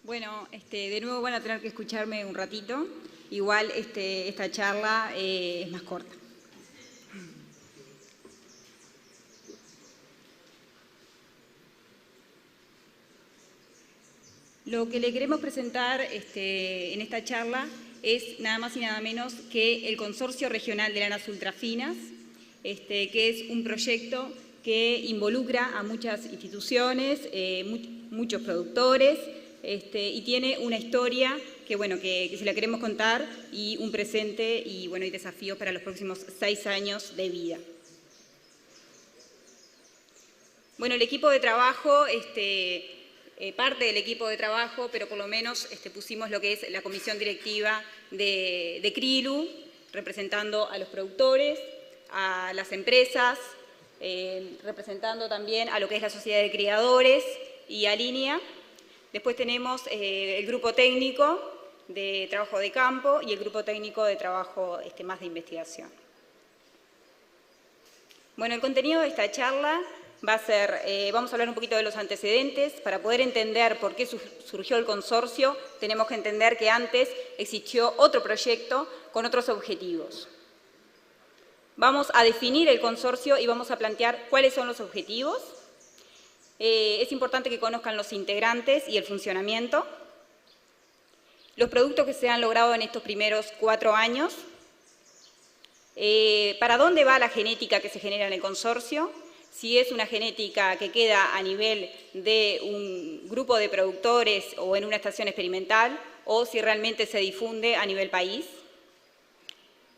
Bueno, de nuevo van a tener que escucharme un ratito. Igual esta charla es más corta. Lo que le queremos presentar en esta charla es nada más y nada menos que el Consorcio Regional de Lanas Ultrafinas, que es un proyecto que involucra a muchas instituciones, muchos productores, y tiene una historia que se la queremos contar y un presente y desafíos para los próximos 6 años de vida. Bueno, el equipo de trabajo, parte del equipo de trabajo, pero por lo menos pusimos lo que es la comisión directiva de CRILU, representando a los productores, a las empresas, representando también a lo que es la sociedad de criadores y a Línea. Después tenemos el grupo técnico de trabajo de campo y el grupo técnico de trabajo más de investigación. Bueno, el contenido de esta charla va a ser, vamos a hablar un poquito de los antecedentes. Para poder entender por qué surgió el consorcio, tenemos que entender que antes existió otro proyecto con otros objetivos. Vamos a definir el consorcio y vamos a plantear cuáles son los objetivos. Es importante que conozcan los integrantes y el funcionamiento, los productos que se han logrado en estos primeros 4 años, para dónde va la genética que se genera en el consorcio, si es una genética que queda a nivel de un grupo de productores o en una estación experimental, o si realmente se difunde a nivel país,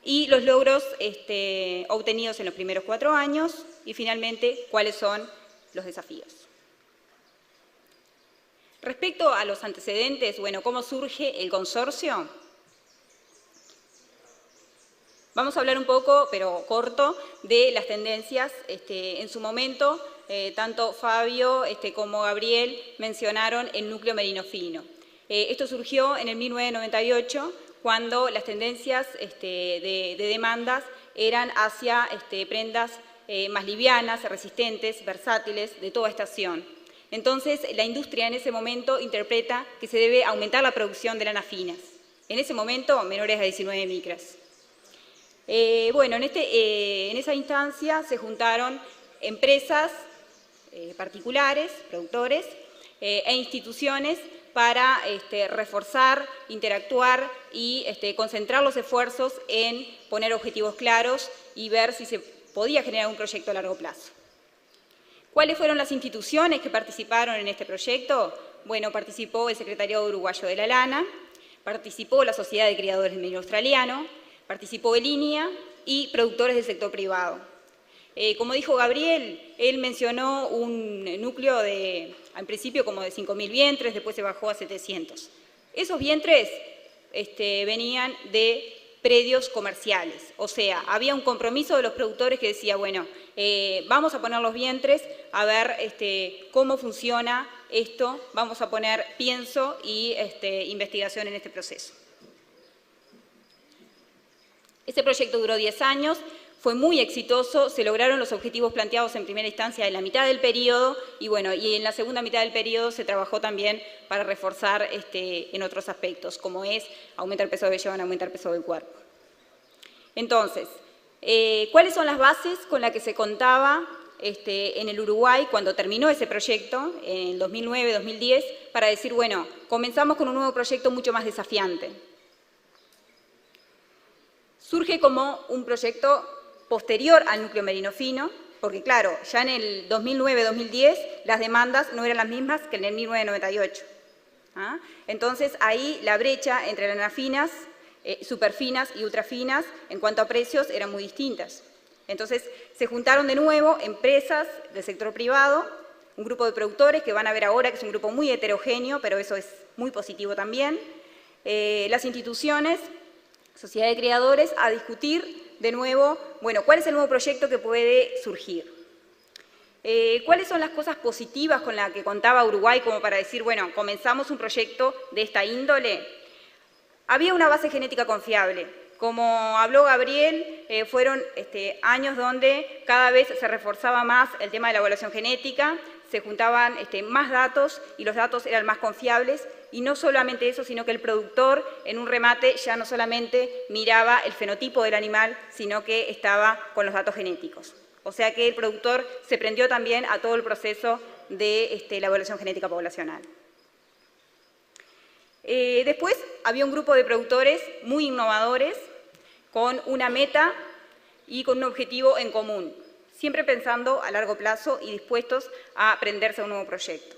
y los logros obtenidos en los primeros 4 años, y finalmente, cuáles son los desafíos. Respecto a los antecedentes, ¿cómo surge el consorcio? Vamos a hablar un poco, pero corto, de las tendencias. En su momento, tanto Fabio como Gabriel mencionaron el núcleo merino fino. Esto surgió en el 1998, cuando las tendencias de demandas eran hacia prendas más livianas, resistentes, versátiles, de toda estación. Entonces, la industria en ese momento interpreta que se debe aumentar la producción de lanas finas. En ese momento, menores a 19 micras. En esa instancia se juntaron empresas particulares, productores, e instituciones para reforzar, interactuar y concentrar los esfuerzos en poner objetivos claros y ver si se podía generar un proyecto a largo plazo. ¿Cuáles fueron las instituciones que participaron en este proyecto? Bueno, participó el Secretariado Uruguayo de la Lana, participó la Sociedad de Criadores del Merino Australiano, participó el Línea y productores del sector privado. Como dijo Gabriel, él mencionó un núcleo en principio como de 5.000 vientres, después se bajó a 700. Esos vientres venían de predios comerciales, o sea, había un compromiso de los productores que decía, vamos a poner los vientres, a ver cómo funciona esto, vamos a poner pienso y investigación en este proceso. Este proyecto duró 10 años, fue muy exitoso, se lograron los objetivos planteados en primera instancia en la mitad del periodo y en la segunda mitad del periodo se trabajó también para reforzar en otros aspectos, como es aumentar el peso de vellón, aumentar el peso del cuerpo. Entonces, ¿cuáles son las bases con las que se contaba en el Uruguay cuando terminó ese proyecto, en 2009-2010, para decir, comenzamos con un nuevo proyecto mucho más desafiante? Surge como un proyecto posterior al núcleo merino fino, porque claro, ya en el 2009-2010 las demandas no eran las mismas que en el 1998. Entonces ahí la brecha entre lanas finas, superfinas y ultrafinas en cuanto a precios eran muy distintas. Entonces se juntaron de nuevo empresas del sector privado, un grupo de productores que van a ver ahora que es un grupo muy heterogéneo, pero eso es muy positivo también, las instituciones, sociedad de criadores, a discutir de nuevo, ¿cuál es el nuevo proyecto que puede surgir? ¿Cuáles son las cosas positivas con las que contaba Uruguay como para decir, comenzamos un proyecto de esta índole? Había una base genética confiable, como habló Gabriel, fueron años donde cada vez se reforzaba más el tema de la evaluación genética, se juntaban más datos y los datos eran más confiables, y no solamente eso, sino que el productor en un remate ya no solamente miraba el fenotipo del animal, sino que estaba con los datos genéticos. O sea que el productor se prendió también a todo el proceso de la evaluación genética poblacional. Después había un grupo de productores muy innovadores, con una meta y con un objetivo en común, siempre pensando a largo plazo y dispuestos a prenderse a un nuevo proyecto.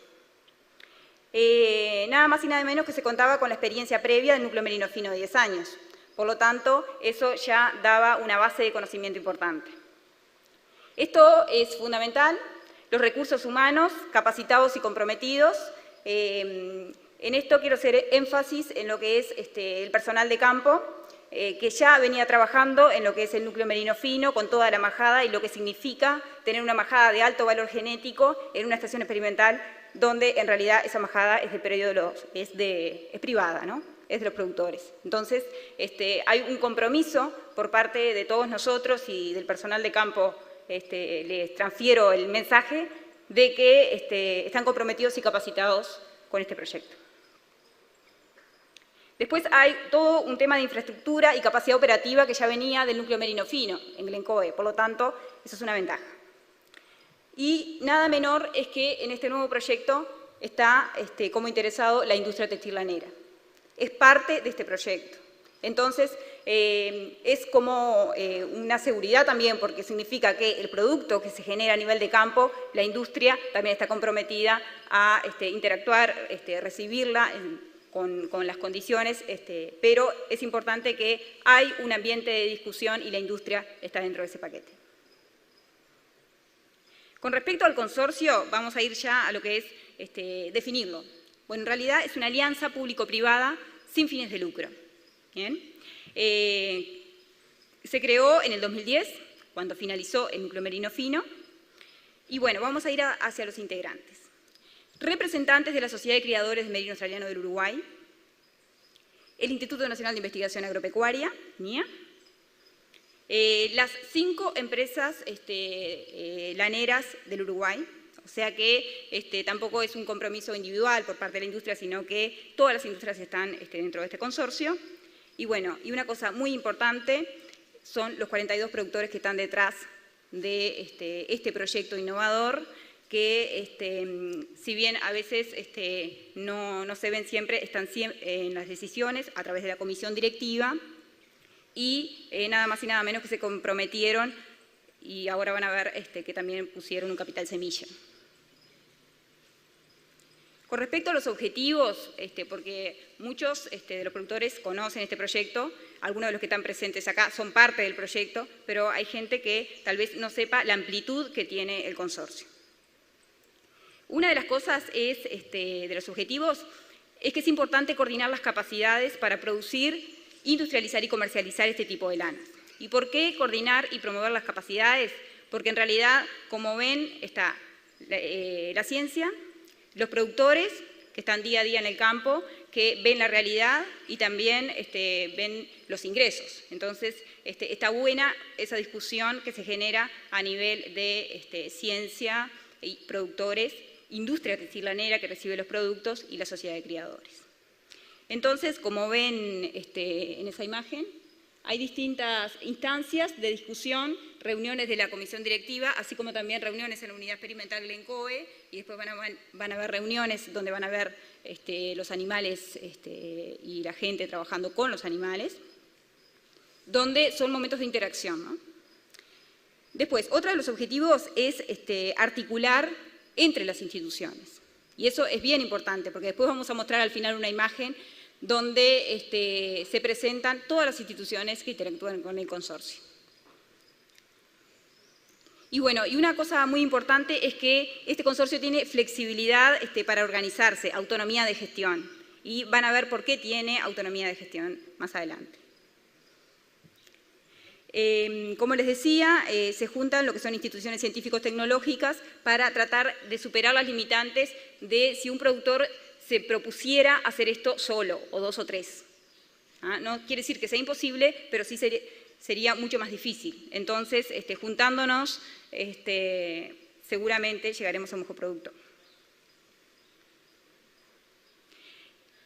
Nada más y nada menos que se contaba con la experiencia previa del núcleo merino fino de 10 años. Por lo tanto, eso ya daba una base de conocimiento importante. Esto es fundamental, los recursos humanos capacitados y comprometidos. En esto quiero hacer énfasis en lo que es el personal de campo, que ya venía trabajando en lo que es el núcleo merino fino con toda la majada y lo que significa tener una majada de alto valor genético en una estación experimental donde en realidad esa majada es del predio es privada, ¿no? Es de los productores. Entonces, hay un compromiso por parte de todos nosotros y del personal de campo. Les transfiero el mensaje de que están comprometidos y capacitados con este proyecto. Después hay todo un tema de infraestructura y capacidad operativa que ya venía del núcleo merino fino en Glencoe, por lo tanto, eso es una ventaja. Y nada menor es que en este nuevo proyecto está como interesado la industria textil lanera. Es parte de este proyecto. Entonces, es como una seguridad también, porque significa que el producto que se genera a nivel de campo, la industria también está comprometida a interactuar, recibirla con las condiciones, pero es importante que hay un ambiente de discusión y la industria está dentro de ese paquete. Con respecto al consorcio, vamos a ir ya a lo que es definirlo. Bueno, en realidad es una alianza público-privada sin fines de lucro. ¿Bien? Se creó en el 2010, cuando finalizó el núcleo merino fino, y bueno, vamos a ir hacia los integrantes. Representantes de la Sociedad de Criadores de Merino Australiano del Uruguay, el Instituto Nacional de Investigación Agropecuaria, NIA, las 5 empresas laneras del Uruguay, o sea que tampoco es un compromiso individual por parte de la industria, sino que todas las industrias están dentro de este consorcio. Y bueno, y una cosa muy importante son los 42 productores que están detrás de este proyecto innovador, que si bien a veces no se ven siempre, están en las decisiones a través de la comisión directiva y nada más y nada menos que se comprometieron y ahora van a ver que también pusieron un capital semilla. Con respecto a los objetivos, porque muchos de los productores conocen este proyecto, algunos de los que están presentes acá son parte del proyecto, pero hay gente que tal vez no sepa la amplitud que tiene el consorcio. Una de las cosas de los objetivos es que es importante coordinar las capacidades para producir, industrializar y comercializar este tipo de lanas. ¿Y por qué coordinar y promover las capacidades? Porque en realidad, como ven, está la ciencia, los productores que están día a día en el campo, que ven la realidad y también ven los ingresos. Entonces, está buena esa discusión que se genera a nivel de ciencia y productores, industria textil lanera que recibe los productos y la sociedad de criadores. Entonces, como ven en esa imagen, hay distintas instancias de discusión, reuniones de la comisión directiva, así como también reuniones en la unidad experimental Glencoe, y después van a haber reuniones donde van a ver los animales y la gente trabajando con los animales, donde son momentos de interacción, ¿no? Después, otro de los objetivos es articular entre las instituciones. Y eso es bien importante, porque después vamos a mostrar al final una imagen donde se presentan todas las instituciones que interactúan con el consorcio. Y bueno, y una cosa muy importante es que este consorcio tiene flexibilidad para organizarse, autonomía de gestión. Y van a ver por qué tiene autonomía de gestión más adelante. Como les decía, se juntan lo que son instituciones científicos-tecnológicas para tratar de superar las limitantes de si un productor se propusiera hacer esto solo, o 2 o 3. No quiere decir que sea imposible, pero sí sería mucho más difícil. Entonces, juntándonos, seguramente llegaremos a un mejor producto.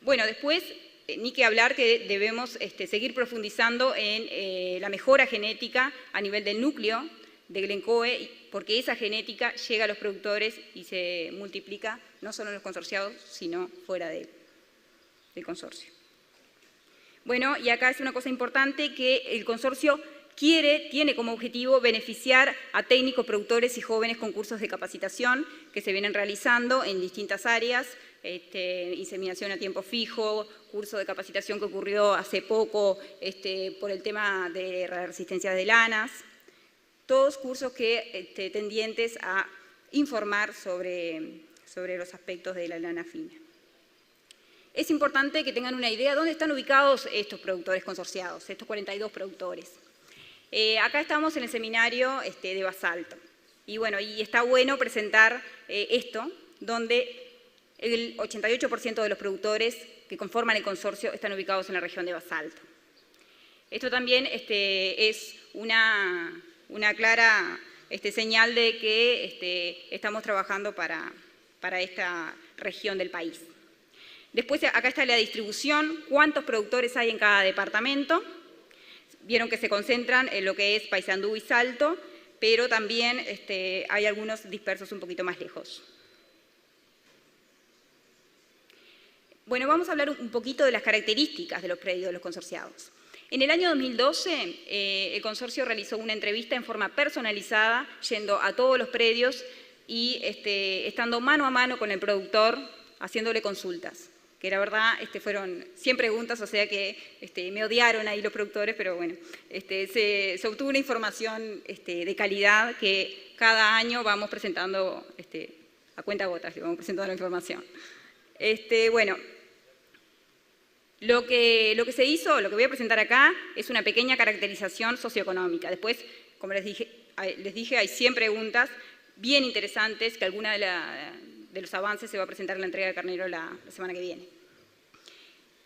Bueno, después, ni que hablar que debemos seguir profundizando en la mejora genética a nivel del núcleo de Glencoe, porque esa genética llega a los productores y se multiplica no solo en los consorciados, sino fuera del consorcio. Bueno, y acá es una cosa importante que el consorcio tiene como objetivo beneficiar a técnicos, productores y jóvenes con cursos de capacitación que se vienen realizando en distintas áreas, inseminación a tiempo fijo, curso de capacitación que ocurrió hace poco por el tema de resistencia de lanas, todos cursos que tendientes a informar sobre los aspectos de la lana fina. Es importante que tengan una idea de dónde están ubicados estos productores consorciados, estos 42 productores. Acá estamos en el seminario de basalto. Y bueno, y está bueno presentar esto, donde el 88% de los productores que conforman el consorcio están ubicados en la región de basalto. Esto también es una clara señal de que estamos trabajando para esta región del país. Después acá está la distribución, cuántos productores hay en cada departamento. Vieron que se concentran en lo que es Paysandú y Salto, pero también hay algunos dispersos un poquito más lejos. Bueno, vamos a hablar un poquito de las características de los predios de los consorciados. En el año 2012, el consorcio realizó una entrevista en forma personalizada, yendo a todos los predios y estando mano a mano con el productor, haciéndole consultas. Que la verdad fueron 100 preguntas, o sea que me odiaron ahí los productores, pero bueno, se obtuvo una información de calidad que cada año vamos presentando a cuentagotas, vamos presentando la información. Bueno, lo que se hizo, lo que voy a presentar acá, es una pequeña caracterización socioeconómica. Después, como les dije, hay 100 preguntas bien interesantes, que alguna de los avances se va a presentar en la entrega de Carnero la semana que viene.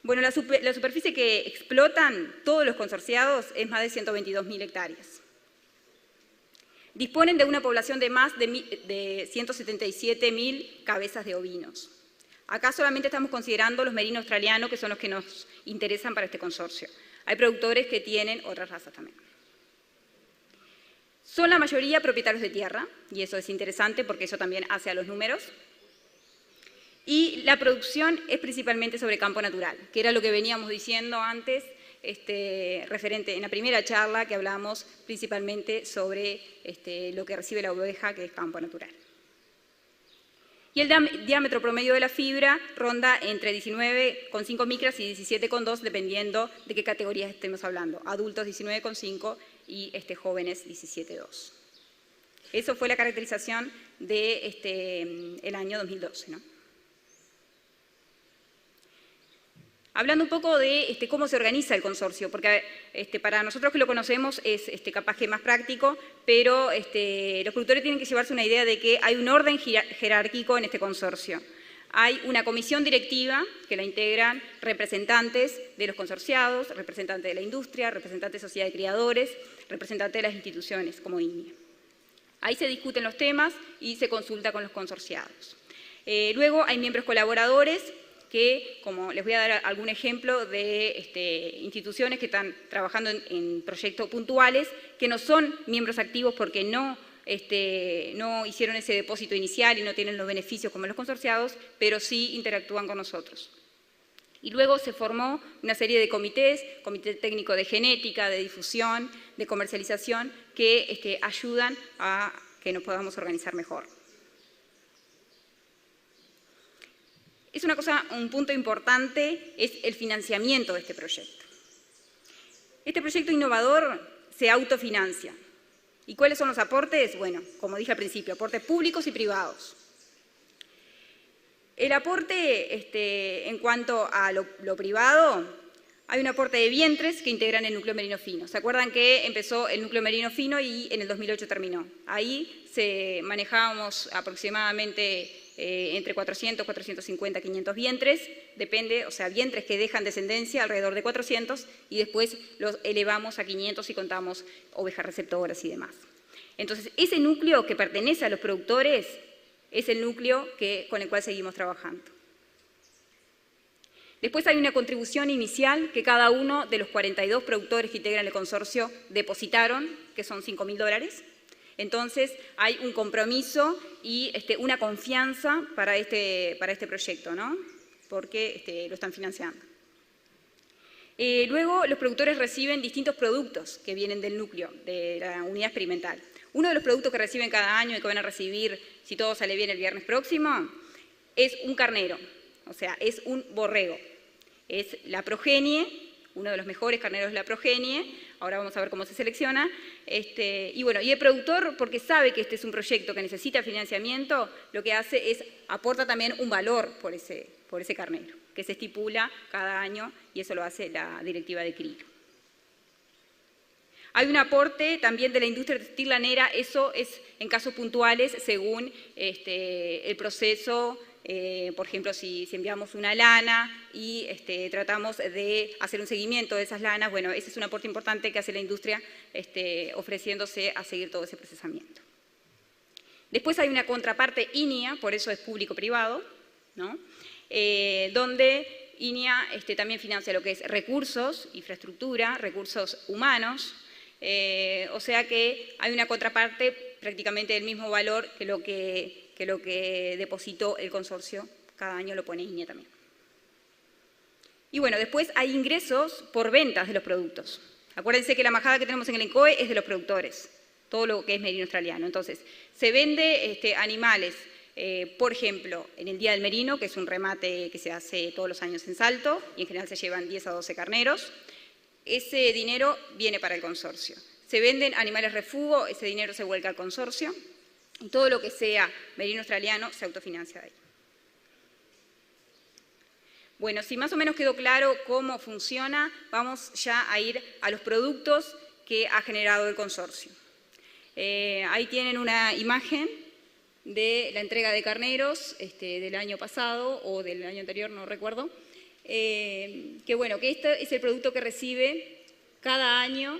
Bueno, la superficie que explotan todos los consorciados es más de 122.000 hectáreas. Disponen de una población de más de 177.000 cabezas de ovinos. Acá solamente estamos considerando los merinos australianos, que son los que nos interesan para este consorcio. Hay productores que tienen otras razas también. Son la mayoría propietarios de tierra, y eso es interesante porque eso también hace a los números. Y la producción es principalmente sobre campo natural, que era lo que veníamos diciendo antes, referente en la primera charla que hablamos principalmente sobre lo que recibe la oveja, que es campo natural. Y el diámetro promedio de la fibra ronda entre 19,5 micras y 17,2, dependiendo de qué categorías estemos hablando. Adultos 19,5 y jóvenes 17,2. Eso fue la caracterización del año 2012, ¿no? Hablando un poco de cómo se organiza el consorcio, porque para nosotros que lo conocemos es capaz que más práctico, pero los productores tienen que llevarse una idea de que hay un orden jerárquico en este consorcio. Hay una comisión directiva que la integran representantes de los consorciados, representantes de la industria, representantes de sociedad de criadores, representantes de las instituciones como INIA. Ahí se discuten los temas y se consulta con los consorciados. Luego hay miembros colaboradores que, como les voy a dar algún ejemplo de instituciones que están trabajando en proyectos puntuales, que no son miembros activos porque no hicieron ese depósito inicial y no tienen los beneficios como los consorciados, pero sí interactúan con nosotros. Y luego se formó una serie de comités, comité técnico de genética, de difusión, de comercialización, que ayudan a que nos podamos organizar mejor. Es un punto importante, es el financiamiento de este proyecto. Este proyecto innovador se autofinancia. ¿Y cuáles son los aportes? Bueno, como dije al principio, aportes públicos y privados. El aporte, en cuanto a lo privado, hay un aporte de vientres que integran el núcleo merino fino. ¿Se acuerdan que empezó el núcleo merino fino y en el 2008 terminó? Ahí manejábamos aproximadamente entre 400, 450, 500 vientres, depende, o sea, vientres que dejan descendencia alrededor de 400 y después los elevamos a 500 si contamos ovejas receptoras y demás. Entonces, ese núcleo que pertenece a los productores es el núcleo con el cual seguimos trabajando. Después hay una contribución inicial que cada uno de los 42 productores que integran el consorcio depositaron, que son $5.000. Entonces hay un compromiso y una confianza para este proyecto, ¿no? Porque lo están financiando. Luego los productores reciben distintos productos que vienen del núcleo, de la unidad experimental. Uno de los productos que reciben cada año y que van a recibir, si todo sale bien, el viernes próximo, es un carnero, o sea, es un borrego. Es la progenie, uno de los mejores carneros es la progenie, ahora vamos a ver cómo se selecciona. Y bueno, y el productor, porque sabe que este es un proyecto que necesita financiamiento, lo que hace es, aporta también un valor por ese carnero, que se estipula cada año, y eso lo hace la directiva de CRILO. Hay un aporte también de la industria textil lanera, eso es en casos puntuales según el proceso. Por ejemplo, si enviamos una lana y tratamos de hacer un seguimiento de esas lanas, bueno, ese es un aporte importante que hace la industria ofreciéndose a seguir todo ese procesamiento. Después hay una contraparte INIA, por eso es público-privado, ¿no? Donde INIA también financia lo que es recursos, infraestructura, recursos humanos, o sea que hay una contraparte prácticamente del mismo valor que lo que depositó el consorcio, cada año lo pone INIA también. Y bueno, después hay ingresos por ventas de los productos. Acuérdense que la majada que tenemos en el ENCOE es de los productores, todo lo que es merino australiano. Entonces, se vende animales, por ejemplo, en el Día del Merino, que es un remate que se hace todos los años en Salto, y en general se llevan 10 a 12 carneros. Ese dinero viene para el consorcio. Se venden animales refugo, ese dinero se vuelca al consorcio. Y todo lo que sea merino australiano se autofinancia de ahí. Bueno, si más o menos quedó claro cómo funciona, vamos ya a ir a los productos que ha generado el consorcio. Ahí tienen una imagen de la entrega de carneros del año pasado o del año anterior, no recuerdo. Que bueno, que este es el producto que recibe cada año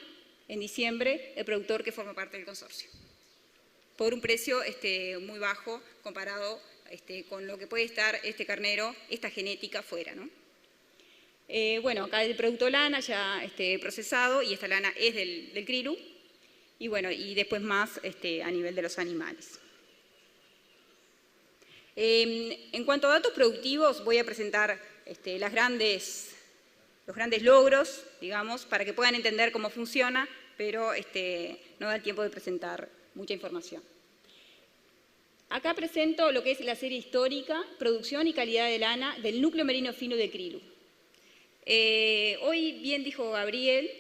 en diciembre el productor que forma parte del consorcio, por un precio muy bajo comparado con lo que puede estar este carnero, esta genética fuera, ¿no? Bueno, acá el producto lana ya procesado, y esta lana es del CRILO, y bueno, y después más a nivel de los animales. En cuanto a datos productivos, voy a presentar los grandes logros, digamos, para que puedan entender cómo funciona, pero no da el tiempo de presentar mucha información. Acá presento lo que es la serie histórica, producción y calidad de lana del núcleo merino fino de CRILO. Hoy bien dijo Gabriel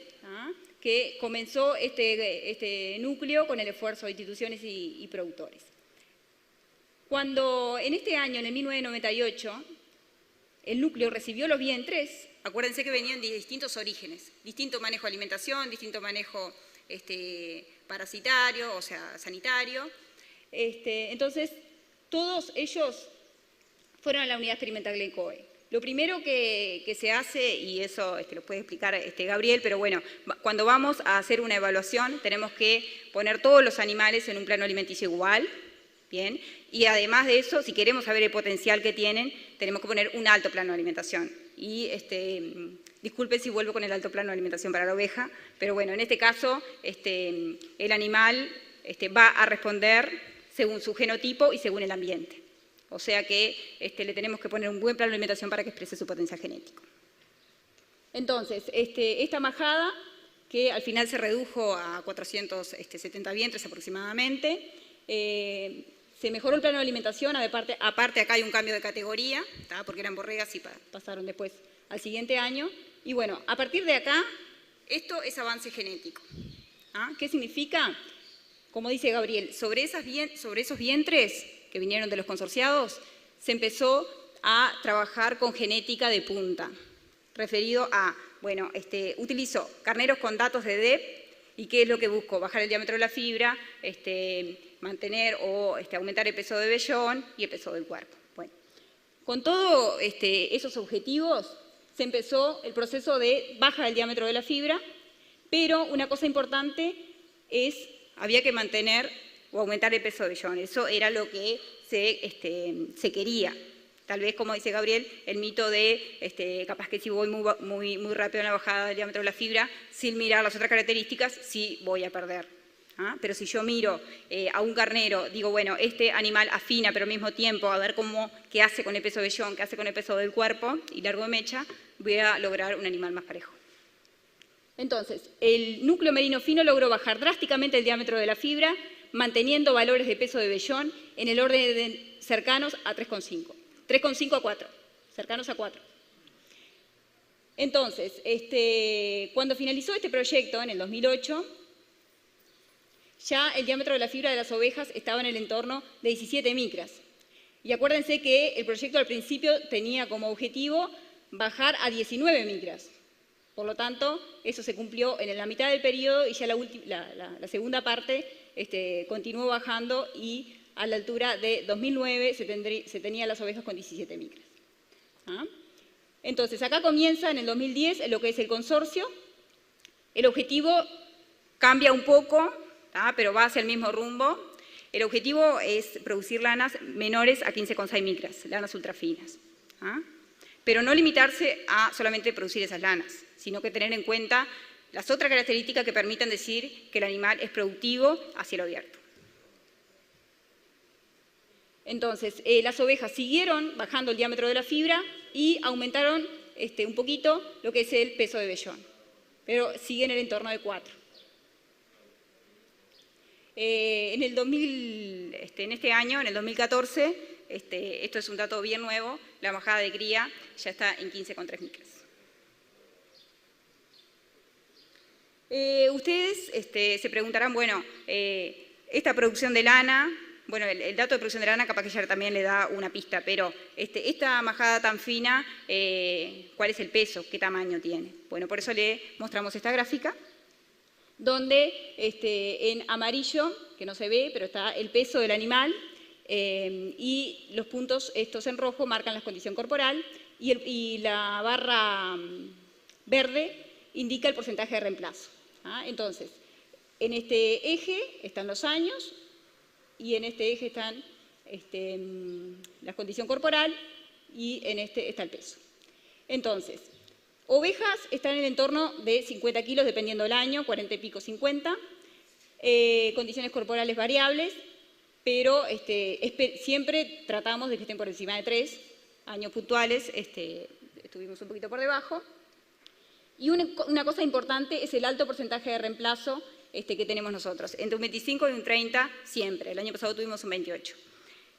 que comenzó este núcleo con el esfuerzo de instituciones y productores. Cuando en este año, en el 1998, el núcleo recibió los vientres, acuérdense que venían de distintos orígenes, distinto manejo de alimentación, distinto manejo parasitario, o sea, sanitario. Entonces, todos ellos fueron a la unidad experimental del ENCOE. Lo primero que se hace, y eso lo puede explicar Gabriel, pero bueno, cuando vamos a hacer una evaluación tenemos que poner todos los animales en un plano alimenticio igual, ¿bien? Y además de eso, si queremos saber el potencial que tienen, tenemos que poner un alto plano de alimentación. Y disculpen si vuelvo con el alto plano de alimentación para la oveja, pero bueno, en este caso el animal va a responder según su genotipo y según el ambiente. O sea que le tenemos que poner un buen plano de alimentación para que exprese su potencial genético. Entonces, esta majada, que al final se redujo a 470 vientres aproximadamente, se mejoró el plano de alimentación, aparte acá hay un cambio de categoría, porque eran borregas y pasaron después al siguiente año. Y bueno, a partir de acá, esto es avance genético. ¿Qué significa? Como dice Gabriel, sobre esos vientres que vinieron de los consorciados, se empezó a trabajar con genética de punta, referido a, bueno, utilizo carneros con datos de DEP, y ¿qué es lo que busco? Bajar el diámetro de la fibra, mantener o aumentar el peso del vellón y el peso del cuerpo. Bueno, con todos esos objetivos se empezó el proceso de baja del diámetro de la fibra, pero una cosa importante había que mantener o aumentar el peso del vellón. Eso era lo que se quería. Tal vez, como dice Gabriel, el mito de capaz que si voy muy rápido en la bajada del diámetro de la fibra, sin mirar las otras características, sí voy a perder. ¿Ah? Pero si yo miro a un carnero, digo, bueno, este animal afina, pero al mismo tiempo a ver qué hace con el peso del vellón, qué hace con el peso del cuerpo y largo de mecha, voy a lograr un animal más parejo. Entonces, el núcleo merino fino logró bajar drásticamente el diámetro de la fibra, manteniendo valores de peso de vellón en el orden de cercanos a 3,5. 3,5 a 4, cercanos a 4. Entonces, cuando finalizó este proyecto en el 2008, ya el diámetro de la fibra de las ovejas estaba en el entorno de 17 micras. Y acuérdense que el proyecto al principio tenía como objetivo bajar a 19 micras. Por lo tanto, eso se cumplió en la mitad del periodo y ya la segunda parte continuó bajando y a la altura de 2009 se tenían las ovejas con 17 micras. ¿Ah? Entonces, acá comienza en el 2010 lo que es el consorcio. El objetivo cambia un poco, pero va hacia el mismo rumbo. El objetivo es producir lanas menores a 15,6 micras, lanas ultrafinas. Pero no limitarse a solamente producir esas lanas, sino que tener en cuenta las otras características que permitan decir que el animal es productivo a cielo abierto. Entonces, las ovejas siguieron bajando el diámetro de la fibra y aumentaron un poquito lo que es el peso de vellón, pero sigue en el entorno de 4. En este año, en el 2014, esto es un dato bien nuevo, la bajada de cría ya está en 15,3 micras. Ustedes se preguntarán, bueno, esta producción de lana, bueno, el dato de producción de lana capaz que ya también le da una pista, pero esta majada tan fina, ¿cuál es el peso? ¿Qué tamaño tiene? Bueno, por eso le mostramos esta gráfica, donde en amarillo, que no se ve, pero está el peso del animal, y los puntos estos en rojo marcan la condición corporal, y la barra verde indica el porcentaje de reemplazo. Entonces, en este eje están los años, y en este eje están la condición corporal, y en este está el peso. Entonces, ovejas están en el entorno de 50 kilos, dependiendo del año, 40 y pico, 50. Condiciones corporales variables, pero siempre tratamos de que estén por encima de 3. Años puntuales estuvimos un poquito por debajo. Y una cosa importante es el alto porcentaje de reemplazo que tenemos nosotros, entre un 25 y un 30 siempre. El año pasado tuvimos un 28.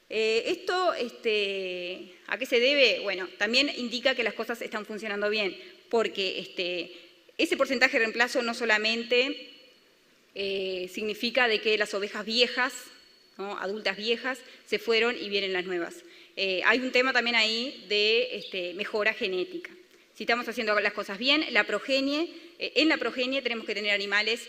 Esto, ¿a qué se debe? Bueno, también indica que las cosas están funcionando bien, porque ese porcentaje de reemplazo no solamente significa de que las ovejas viejas, ¿no?, adultas viejas, se fueron y vienen las nuevas. Hay un tema también ahí de mejora genética. Si estamos haciendo las cosas bien, en la progenie tenemos que tener animales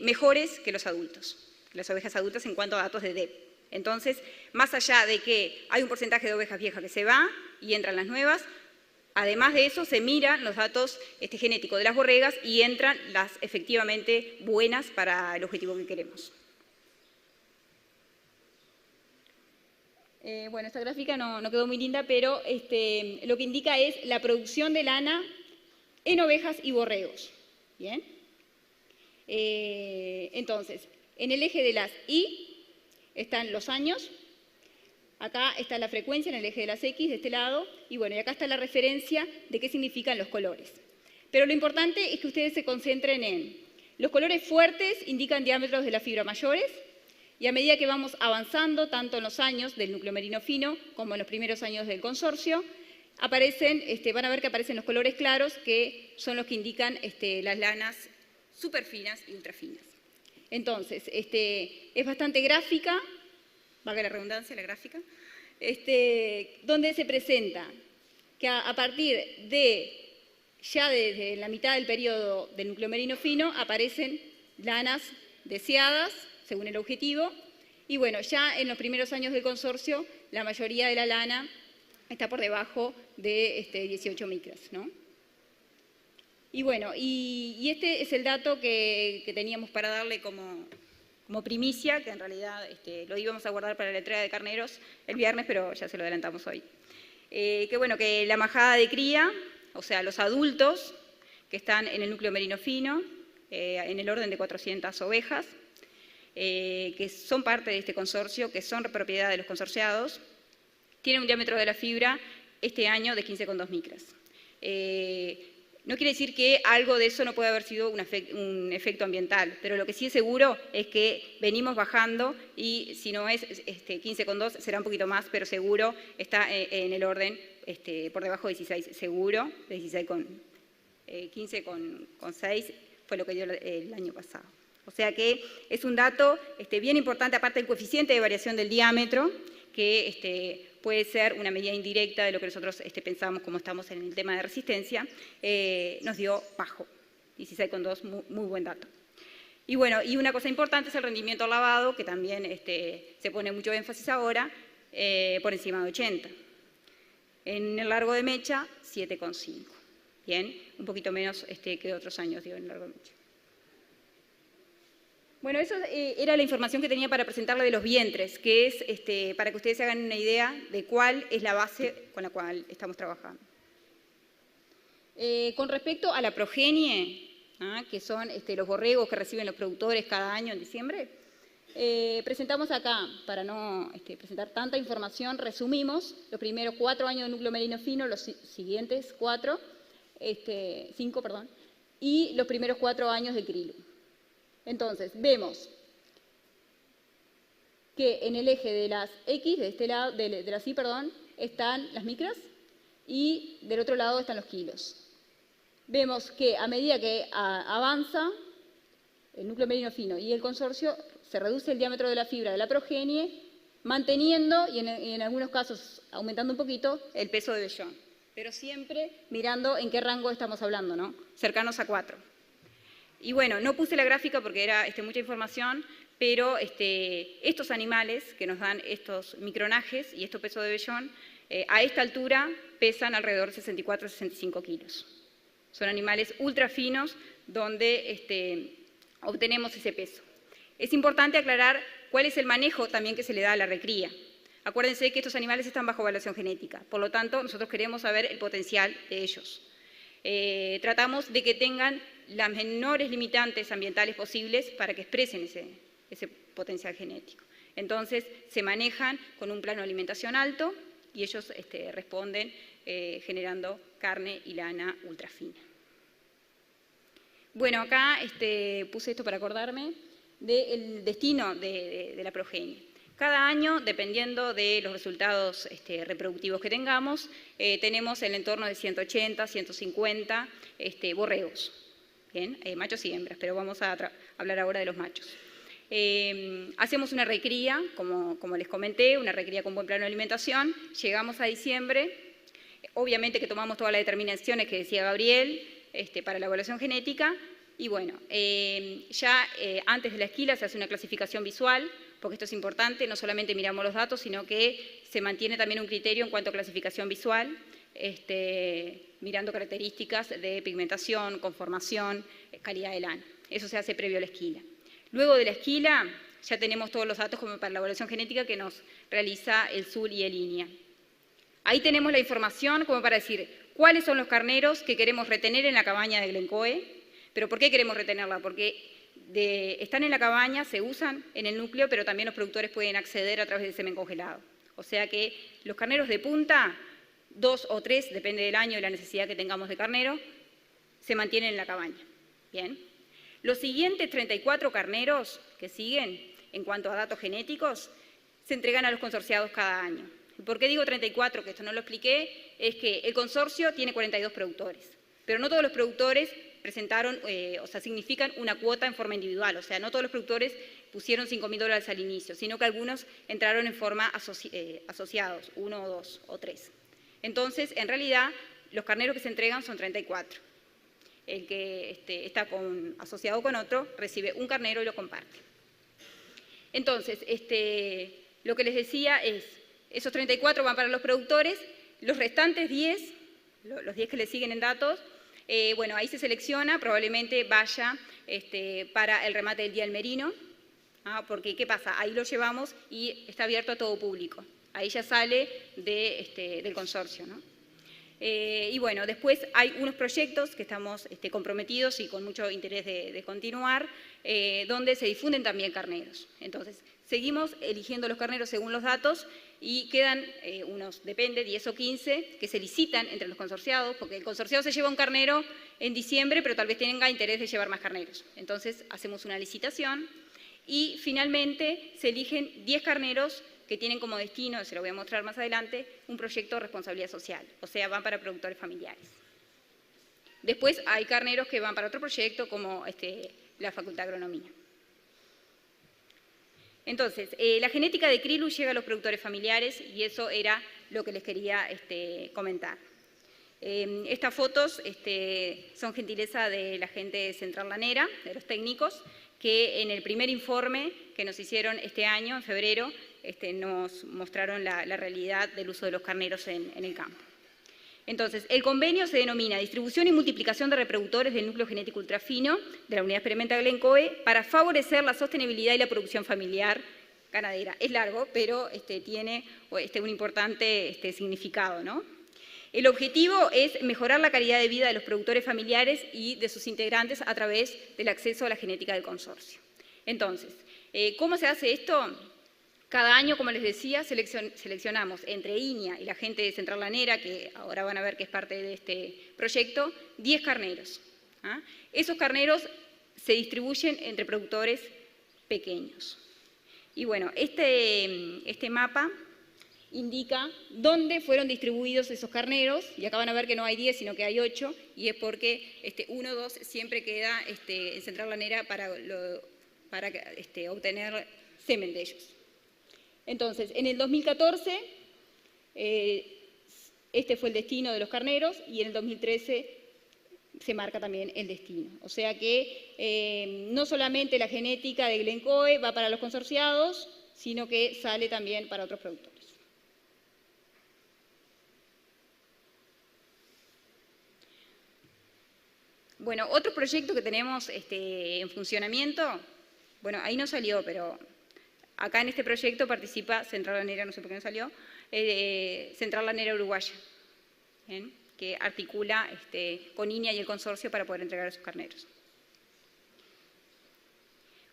mejores que los adultos, las ovejas adultas en cuanto a datos de DEP. Entonces, más allá de que hay un porcentaje de ovejas viejas que se va y entran las nuevas, además de eso se miran los datos genéticos de las borregas y entran las efectivamente buenas para el objetivo que queremos. Bueno, esta gráfica no quedó muy linda, pero lo que indica es la producción de lana en ovejas y borregos. ¿Bien? Entonces, en el eje de las Y están los años, acá está la frecuencia en el eje de las X de este lado, y bueno, y acá está la referencia de qué significan los colores. Pero lo importante es que ustedes se concentren en los colores fuertes, indican diámetros de la fibra mayores, y a medida que vamos avanzando, tanto en los años del núcleo merino fino como en los primeros años del consorcio, van a ver que aparecen los colores claros, que son los que indican las lanas superfinas y ultrafinas. Entonces, es bastante gráfica, valga la redundancia, la gráfica, donde se presenta que a partir ya desde la mitad del periodo del núcleo merino fino, aparecen lanas deseadas, según el objetivo, Y bueno, ya en los primeros años del consorcio, la mayoría de la lana está por debajo de 18 micras, ¿no? Y bueno, y este es el dato que teníamos para darle como primicia, que en realidad lo íbamos a guardar para la entrega de carneros el viernes, pero ya se lo adelantamos hoy. Que bueno, que la majada de cría, o sea, los adultos que están en el núcleo merino fino, en el orden de 400 ovejas, que son parte de este consorcio, que son propiedad de los consorciados, tienen un diámetro de la fibra este año de 15,2 micras. No quiere decir que algo de eso no puede haber sido un efecto ambiental, pero lo que sí es seguro es que venimos bajando y si no es 15,2 será un poquito más, pero seguro está en el orden por debajo de 16, seguro, de 15,6 fue lo que dio el año pasado. O sea que es un dato bien importante, aparte del coeficiente de variación del diámetro, que puede ser una medida indirecta de lo que nosotros pensamos como estamos en el tema de resistencia, nos dio bajo, 16,2, muy buen dato. Y bueno, y una cosa importante es el rendimiento al lavado, que también se pone mucho énfasis ahora, por encima de 80. En el largo de mecha, 7,5. Bien, un poquito menos que otros años, digo, en el largo de mecha. Bueno, eso era la información que tenía para presentarle de los vientres, que es para que ustedes se hagan una idea de cuál es la base con la cual estamos trabajando. Con respecto a la progenie, que son los borregos que reciben los productores cada año en diciembre, presentamos acá, para no presentar tanta información, resumimos los primeros 4 años de núcleo merino fino, los siguientes 5, perdón, y los primeros 4 años de Krilu. Entonces, vemos que en el eje de las X, de este lado, de las Y, perdón, están las micras y del otro lado están los kilos. Vemos que a medida que avanza el núcleo merino fino y el consorcio, se reduce el diámetro de la fibra de la progenie, manteniendo y en algunos casos aumentando un poquito el peso de vellón, pero siempre mirando en qué rango estamos hablando, ¿no? Cercanos a 4. Y bueno, no puse la gráfica porque era mucha información, pero estos animales que nos dan estos micronajes y estos pesos de vellón, a esta altura pesan alrededor de 64 a 65 kilos. Son animales ultra finos donde obtenemos ese peso. Es importante aclarar cuál es el manejo también que se le da a la recría. Acuérdense que estos animales están bajo evaluación genética, por lo tanto nosotros queremos saber el potencial de ellos. Tratamos de que tengan las menores limitantes ambientales posibles para que expresen ese potencial genético. Entonces, se manejan con un plano de alimentación alto y ellos responden generando carne y lana ultra fina. Bueno, acá puse esto para acordarme del destino de la progenie. Cada año, dependiendo de los resultados reproductivos que tengamos, tenemos el entorno de 180, 150 borregos. Bien, machos y hembras, pero vamos a hablar ahora de los machos. Hacemos una recría, como les comenté, una recría con buen plano de alimentación. Llegamos a diciembre, obviamente que tomamos todas las determinaciones que decía Gabriel para la evaluación genética. Y bueno, ya antes de la esquila se hace una clasificación visual, porque esto es importante, no solamente miramos los datos, sino que se mantiene también un criterio en cuanto a clasificación visual, mirando características de pigmentación, conformación, calidad de lana. Eso se hace previo a la esquila. Luego de la esquila ya tenemos todos los datos como para la evaluación genética que nos realiza el SUL y el INIA. Ahí tenemos la información como para decir cuáles son los carneros que queremos retener en la cabaña de Glencoe. ¿Pero por qué queremos retenerla? Porque están en la cabaña, se usan en el núcleo, pero también los productores pueden acceder a través del semen congelado. O sea que los carneros de punta, 2 o 3, depende del año y la necesidad que tengamos de carnero, se mantienen en la cabaña. Bien. Los siguientes 34 carneros que siguen, en cuanto a datos genéticos, se entregan a los consorciados cada año. ¿Por qué digo 34? Que esto no lo expliqué, es que el consorcio tiene 42 productores, pero no todos los productores presentaron, significan una cuota en forma individual, o sea, no todos los productores pusieron $5.000 al inicio, sino que algunos entraron en forma asociados, 1 o 2 o 3. Entonces, en realidad, los carneros que se entregan son 34. El que está asociado con otro recibe un carnero y lo comparte. Entonces, lo que les decía es, esos 34 van para los productores, los restantes 10, los 10 que le siguen en datos, bueno, ahí se selecciona, probablemente vaya para el remate del Día del Merino, porque ¿qué pasa? Ahí lo llevamos y está abierto a todo público. Ahí ya sale del consorcio, ¿no? Y bueno, después hay unos proyectos que estamos comprometidos y con mucho interés de continuar, donde se difunden también carneros. Entonces, seguimos eligiendo los carneros según los datos y quedan unos, depende, 10 o 15, que se licitan entre los consorciados, porque el consorciado se lleva un carnero en diciembre, pero tal vez tenga interés de llevar más carneros. Entonces, hacemos una licitación y finalmente se eligen 10 carneros que tienen como destino, se lo voy a mostrar más adelante, un proyecto de responsabilidad social, o sea, van para productores familiares. Después hay carneros que van para otro proyecto, como la Facultad de Agronomía. Entonces, la genética de Krilu llega a los productores familiares y eso era lo que les quería comentar. Estas fotos son gentileza de la gente de Central Lanera, de los técnicos, que en el primer informe que nos hicieron este año, en febrero, nos mostraron la realidad del uso de los carneros en el campo. Entonces, el convenio se denomina Distribución y Multiplicación de Reproductores del Núcleo Genético Ultrafino de la Unidad Experimental Glencoe para favorecer la sostenibilidad y la producción familiar ganadera. Es largo, pero tiene un importante significado, ¿no? El objetivo es mejorar la calidad de vida de los productores familiares y de sus integrantes a través del acceso a la genética del consorcio. Entonces, ¿cómo se hace esto? Cada año, como les decía, seleccionamos entre INIA y la gente de Central Lanera, que ahora van a ver que es parte de este proyecto, 10 carneros. Esos carneros se distribuyen entre productores pequeños. Y bueno, este mapa indica dónde fueron distribuidos esos carneros, y acá van a ver que no hay 10, sino que hay 8, y es porque 1 o 2 siempre queda en Central Lanera para obtener semen de ellos. Entonces, en el 2014, este fue el destino de los carneros y en el 2013 se marca también el destino. O sea que no solamente la genética de Glencoe va para los consorciados, sino que sale también para otros productores. Bueno, otro proyecto que tenemos en funcionamiento, bueno, ahí no salió, pero acá en este proyecto participa Central Lanera, no sé por qué no salió, Central Lanera Uruguaya, ¿bien? Que articula con INIA y el consorcio para poder entregar a sus carneros.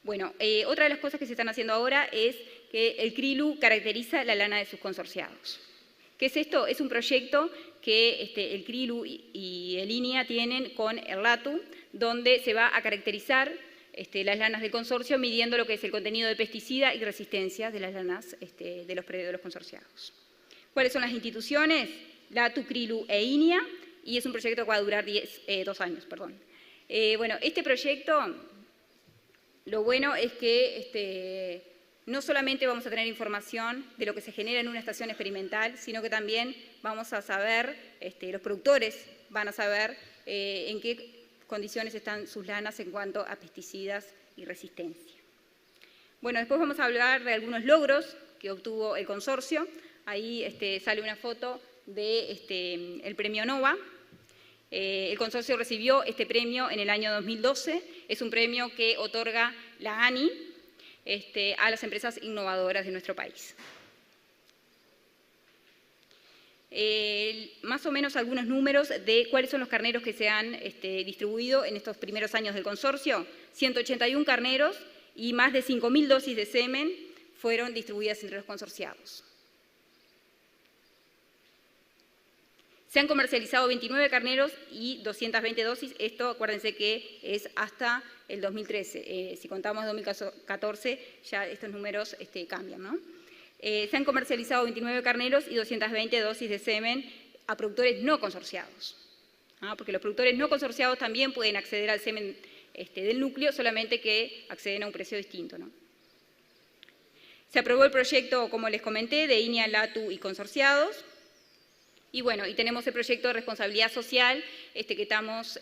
Bueno, otra de las cosas que se están haciendo ahora es que el Krilu caracteriza la lana de sus consorciados. ¿Qué es esto? Es un proyecto que el Krilu y el INIA tienen con el LATU, donde se va a caracterizar las lanas del consorcio midiendo lo que es el contenido de pesticida y resistencia de las lanas de los consorciados. ¿Cuáles son las instituciones? LATU, Krilu e INIA, y es un proyecto que va a durar 2 años. Bueno, este proyecto, lo bueno es que no solamente vamos a tener información de lo que se genera en una estación experimental, sino que también vamos a saber, los productores van a saber en qué condiciones están sus lanas en cuanto a pesticidas y resistencia. Bueno, después vamos a hablar de algunos logros que obtuvo el consorcio. Ahí sale una foto del premio NOVA. El consorcio recibió este premio en el año 2012. Es un premio que otorga la ANI a las empresas innovadoras de nuestro país. Más o menos algunos números de cuáles son los carneros que se han distribuido en estos primeros años del consorcio. 181 carneros y más de 5.000 dosis de semen fueron distribuidas entre los consorciados. Se han comercializado 29 carneros y 220 dosis. Esto, acuérdense que es hasta el 2013. Si contamos 2014, ya estos números cambian, ¿no? Se han comercializado 29 carneros y 220 dosis de semen a productores no consorciados. Porque los productores no consorciados también pueden acceder al semen del núcleo, solamente que acceden a un precio distinto, ¿no? Se aprobó el proyecto, como les comenté, de INIA, LATU y consorciados. Y bueno, y tenemos el proyecto de responsabilidad social, que estamos,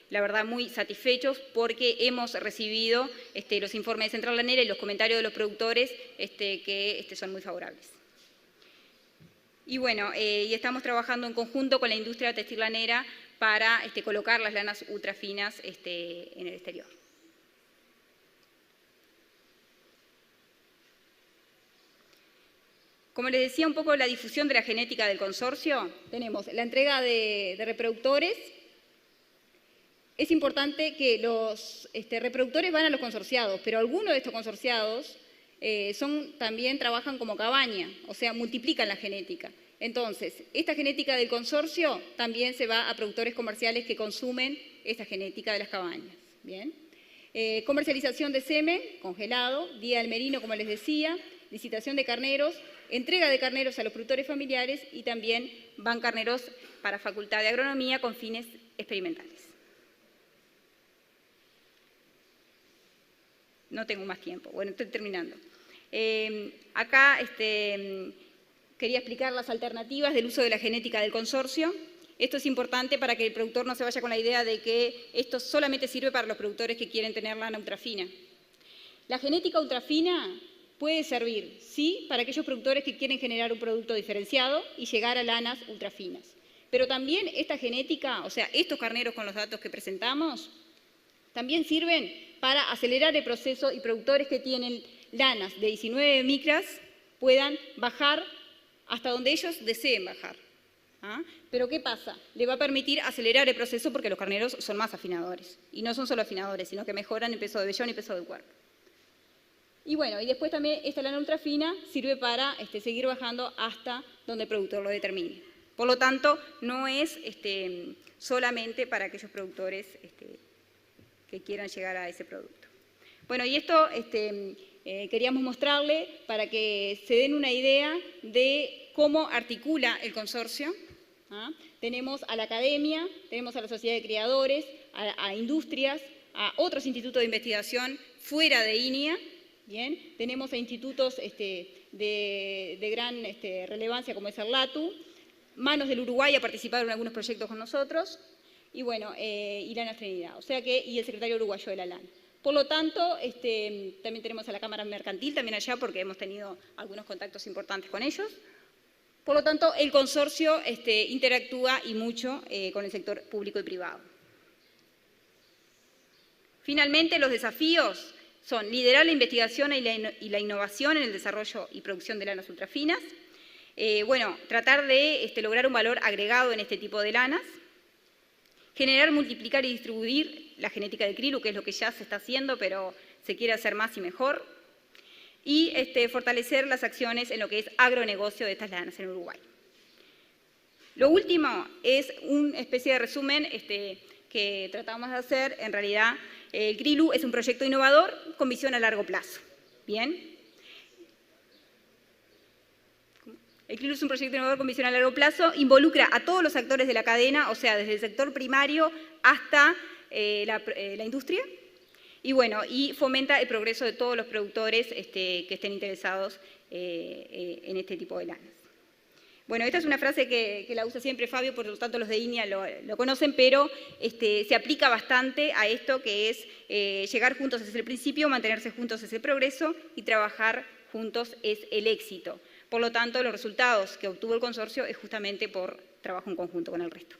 la verdad, muy satisfechos porque hemos recibido los informes de Central Lanera y los comentarios de los productores que son muy favorables. Y bueno, y estamos trabajando en conjunto con la industria textil lanera para colocar las lanas ultrafinas en el exterior. Como les decía, un poco la difusión de la genética del consorcio, tenemos la entrega de reproductores. Es importante que los reproductores van a los consorciados, pero algunos de estos consorciados también trabajan como cabaña, o sea, multiplican la genética. Entonces, esta genética del consorcio también se va a productores comerciales que consumen esta genética de las cabañas. Bien. Comercialización de semen, congelado, día del merino, como les decía, licitación de carneros, entrega de carneros a los productores familiares y también van carneros para Facultad de Agronomía con fines experimentales. No tengo más tiempo. Bueno, estoy terminando. Acá quería explicar las alternativas del uso de la genética del consorcio. Esto es importante para que el productor no se vaya con la idea de que esto solamente sirve para los productores que quieren tener lana ultrafina. La genética ultrafina puede servir, sí, para aquellos productores que quieren generar un producto diferenciado y llegar a lanas ultrafinas. Pero también esta genética, o sea, estos carneros con los datos que presentamos, también sirven para acelerar el proceso y productores que tienen lanas de 19 micras puedan bajar hasta donde ellos deseen bajar. ¿Ah? Pero ¿qué pasa? Le va a permitir acelerar el proceso porque los carneros son más afinadores. Y no son solo afinadores, sino que mejoran el peso de vellón y peso del cuerpo. Y bueno, y después también esta lana ultrafina sirve para seguir bajando hasta donde el productor lo determine. Por lo tanto, no es solamente para aquellos productores que quieran llegar a ese producto. Bueno, y esto queríamos mostrarle para que se den una idea de cómo articula el consorcio. ¿Ah? Tenemos a la academia, tenemos a la sociedad de criadores, a industrias, a otros institutos de investigación fuera de INIA. Bien, tenemos a institutos de gran relevancia como es el LATU, Manos del Uruguay ha participado en algunos proyectos con nosotros, y bueno, y Lana Trinidad, o sea que, y el secretario uruguayo de la LAN. Por lo tanto, también tenemos a la Cámara Mercantil, también allá, porque hemos tenido algunos contactos importantes con ellos. Por lo tanto, el consorcio interactúa y mucho con el sector público y privado. Finalmente, los desafíos son liderar la investigación y la innovación en el desarrollo y producción de lanas ultrafinas. Bueno, tratar de lograr un valor agregado en este tipo de lanas. Generar, multiplicar y distribuir la genética del krilu, que es lo que ya se está haciendo, pero se quiere hacer más y mejor. Y fortalecer las acciones en lo que es agronegocio de estas lanas en Uruguay. Lo último es una especie de resumen que tratamos de hacer. En realidad, el krilu es un proyecto innovador con visión a largo plazo. ¿Bien? El krilu es un proyecto innovador con visión a largo plazo, involucra a todos los actores de la cadena, o sea, desde el sector primario hasta la industria, y bueno, y fomenta el progreso de todos los productores que estén interesados en este tipo de lanas. Bueno, esta es una frase que la usa siempre Fabio, por lo tanto los de INIA lo conocen, pero se aplica bastante a esto que es llegar juntos es el principio, mantenerse juntos es el progreso y trabajar juntos es el éxito. Por lo tanto, los resultados que obtuvo el consorcio es justamente por trabajo en conjunto con el resto.